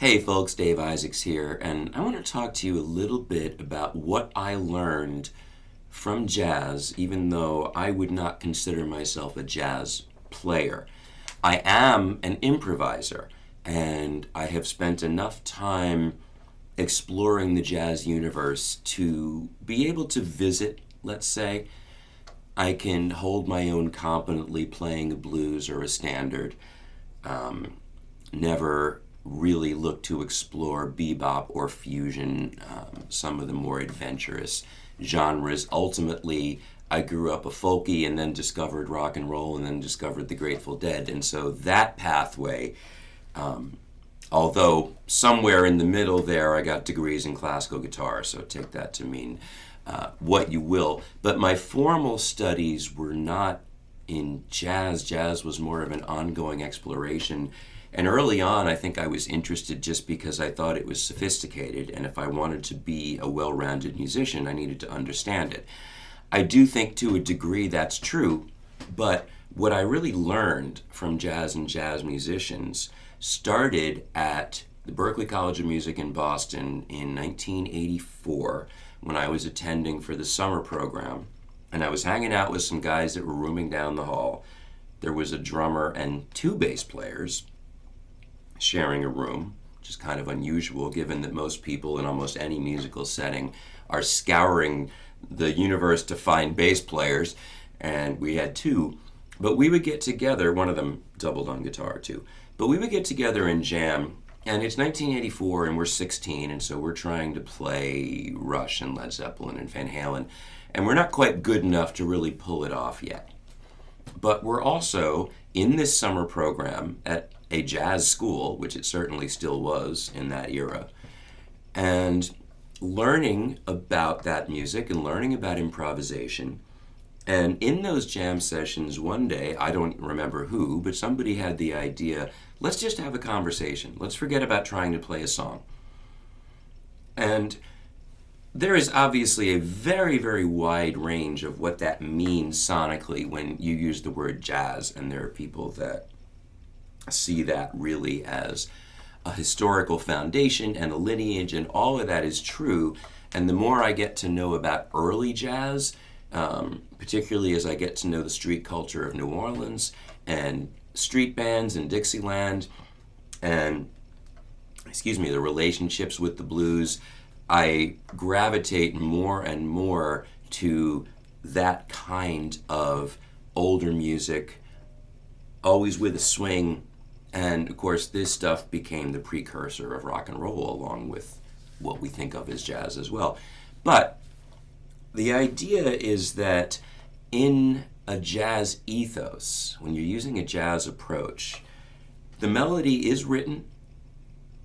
Hey folks, Dave Isaacs here, and I want to talk to you a little bit about what I learned from jazz, even though I would not consider myself a jazz player. I am an improviser, and I have spent enough time exploring the jazz universe to be able to visit, let's say. I can hold my own competently playing a blues or a standard. Never really look to explore bebop or fusion, some of the more adventurous genres. Ultimately, I grew up a folkie and then discovered rock and roll and then discovered the Grateful Dead. And so that pathway, although somewhere in the middle there I got degrees in classical guitar, so take that to mean what you will. But my formal studies were not in jazz. Jazz was more of an ongoing exploration. And early on, I think I was interested just because I thought it was sophisticated, and if I wanted to be a well-rounded musician, I needed to understand it. I do think to a degree that's true, but what I really learned from jazz and jazz musicians started at the Berklee College of Music in Boston in 1984 when I was attending for the summer program, and I was hanging out with some guys that were rooming down the hall. There was a drummer and two bass players sharing a room, which is kind of unusual given that most people in almost any musical setting are scouring the universe to find bass players, and we had two. But we would get together, one of them doubled on guitar too, but we would get together and jam, and it's 1984 and we're 16, and so we're trying to play Rush and Led Zeppelin and Van Halen, and we're not quite good enough to really pull it off yet. But we're also in this summer program at a jazz school, which it certainly still was in that era, and learning about that music and learning about improvisation. And in those jam sessions one day, I don't remember who, but somebody had the idea, let's just have a conversation. Let's forget about trying to play a song. And there is obviously a very, very wide range of what that means sonically when you use the word jazz, and there are people that see that really as a historical foundation and a lineage, and all of that is true. And the more I get to know about early jazz, particularly as I get to know the street culture of New Orleans and street bands and Dixieland and, the relationships with the blues, I gravitate more and more to that kind of older music, always with a swing. And of course, this stuff became the precursor of rock and roll, along with what we think of as jazz as well. But the idea is that in a jazz ethos, when you're using a jazz approach, the melody is written,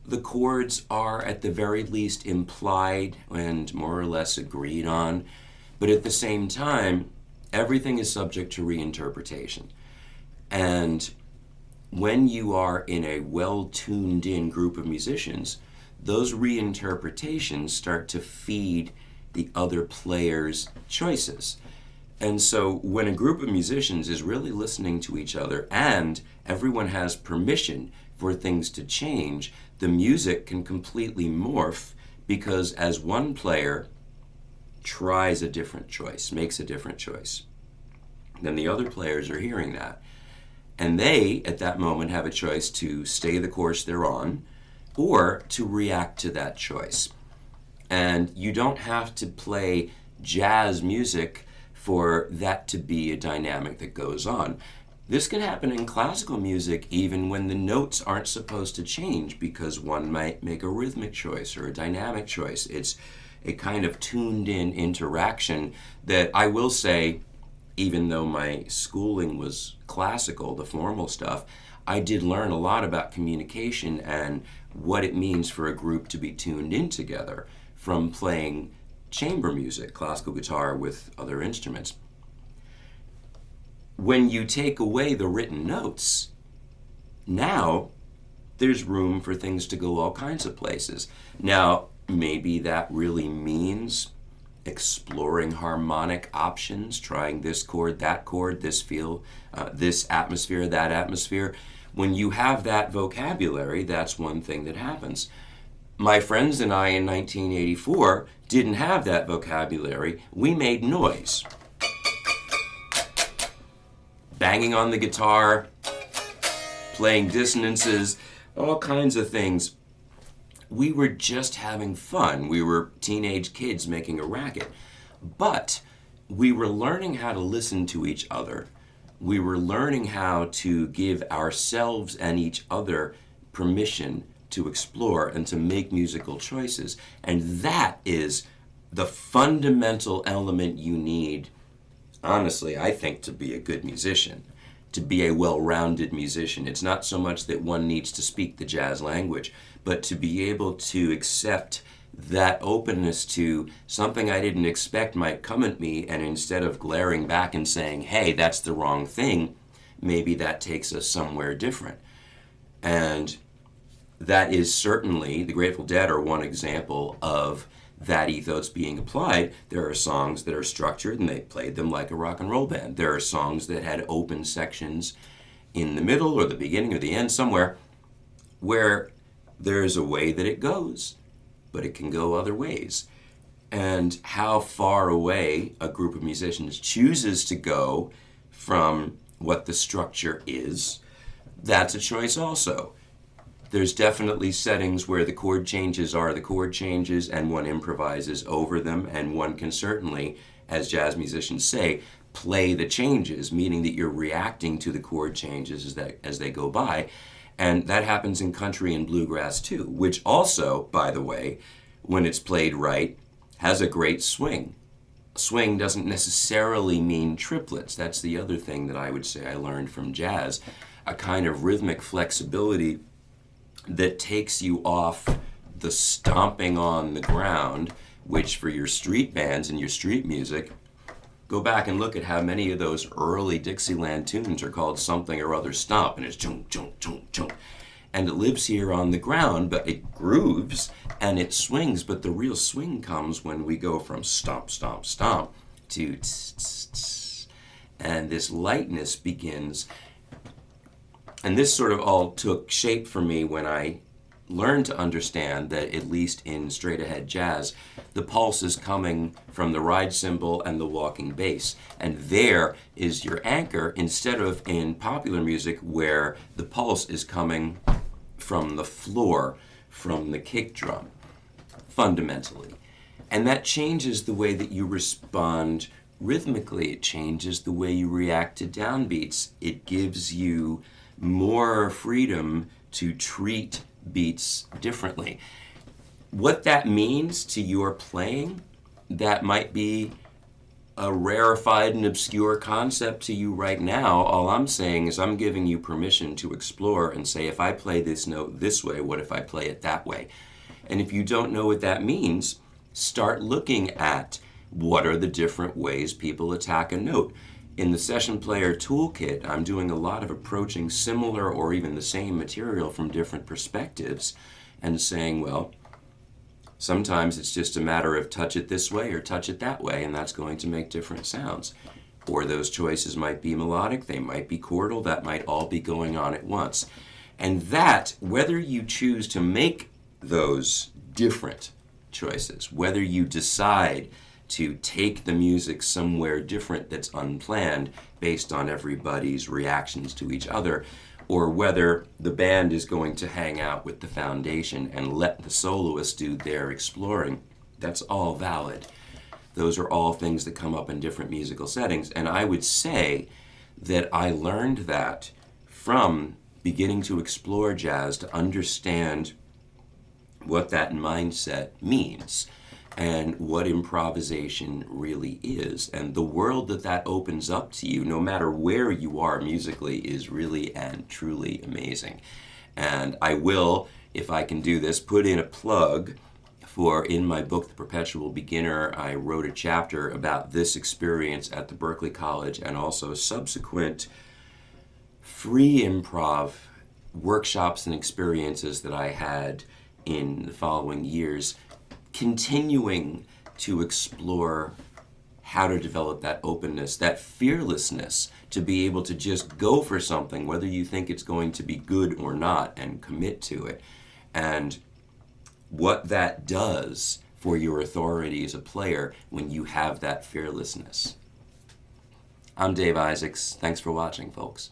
the chords are at the very least implied and more or less agreed on, but at the same time, everything is subject to reinterpretation. And when you are in a well-tuned in group of musicians, those reinterpretations start to feed the other players' choices. And so when a group of musicians is really listening to each other and everyone has permission for things to change, the music can completely morph, because as one player tries a different choice, makes a different choice, then the other players are hearing that. And they, at that moment, have a choice to stay the course they're on or to react to that choice. And you don't have to play jazz music for that to be a dynamic that goes on. This can happen in classical music even when the notes aren't supposed to change, because one might make a rhythmic choice or a dynamic choice. It's a kind of tuned-in interaction that I will say, even though my schooling was classical, the formal stuff, I did learn a lot about communication and what it means for a group to be tuned in together from playing chamber music, classical guitar with other instruments. When you take away the written notes, now there's room for things to go all kinds of places. Now, maybe that really means exploring harmonic options, trying this chord, this feel, this atmosphere, that atmosphere. when you have that vocabulary, that's one thing that happens. My friends and I in 1984 didn't have that vocabulary. We made noise. Banging on the guitar, playing dissonances, all kinds of things. We were just having fun. We were teenage kids making a racket. But we were learning how to listen to each other. We were learning how to give ourselves and each other permission to explore and to make musical choices. And that is the fundamental element you need, honestly, I think, to be a good musician, to be a well-rounded musician. It's not so much that one needs to speak the jazz language, but to be able to accept that openness to something I didn't expect might come at me, and instead of glaring back and saying, hey, that's the wrong thing, maybe that takes us somewhere different. And that is certainly, the Grateful Dead are one example of that ethos being applied. There are songs that are structured and they played them like a rock and roll band. There are songs that had open sections in the middle or the beginning or the end somewhere where there's a way that it goes, but it can go other ways. And how far away a group of musicians chooses to go from what the structure is, that's a choice also. There's definitely settings where the chord changes are the chord changes and one improvises over them, and one can certainly, as jazz musicians say, play the changes, meaning that you're reacting to the chord changes as they go by. And that happens in country and bluegrass too, which also, by the way, when it's played right, has a great swing. Swing doesn't necessarily mean triplets. That's the other thing that I would say I learned from jazz, a kind of rhythmic flexibility that takes you off the stomping on the ground, which for your street bands and your street music, go back and look at how many of those early Dixieland tunes are called something or other stomp, and it's chunk, chunk, chunk, chunk. And it lives here on the ground, but it grooves and it swings, but the real swing comes when we go from stomp, stomp, stomp to tss, tss, tss. And this lightness begins. And this sort of all took shape for me when I learned to understand that, at least in straight ahead jazz, the pulse is coming from the ride cymbal and the walking bass. And there is your anchor, instead of in popular music where the pulse is coming from the floor, from the kick drum, fundamentally. And that changes the way that you respond rhythmically. It changes the way you react to downbeats. It gives you more freedom to treat beats differently. What that means to your playing, that might be a rarefied and obscure concept to you right now. All I'm saying is I'm giving you permission to explore and say, if I play this note this way, what if I play it that way? And if you don't know what that means, start looking at what are the different ways people attack a note. In the Session Player Toolkit, I'm doing a lot of approaching similar or even the same material from different perspectives and saying, well, sometimes it's just a matter of touch it this way or touch it that way, and that's going to make different sounds. Or those choices might be melodic, they might be chordal, that might all be going on at once. And that, whether you choose to make those different choices, whether you decide to take the music somewhere different that's unplanned based on everybody's reactions to each other, or whether the band is going to hang out with the foundation and let the soloist do their exploring, that's all valid. Those are all things that come up in different musical settings. And I would say that I learned that from beginning to explore jazz, to understand what that mindset means and what improvisation really is. And the world that opens up to you, no matter where you are musically, is really and truly amazing. And I will, if I can do this, put in a plug for, in my book, The Perpetual Beginner, I wrote a chapter about this experience at the Berklee College and also subsequent free improv workshops and experiences that I had in the following years, continuing to explore how to develop that openness, that fearlessness to be able to just go for something, whether you think it's going to be good or not, and commit to it. And what that does for your authority as a player when you have that fearlessness. I'm Dave Isaacs. Thanks for watching, folks.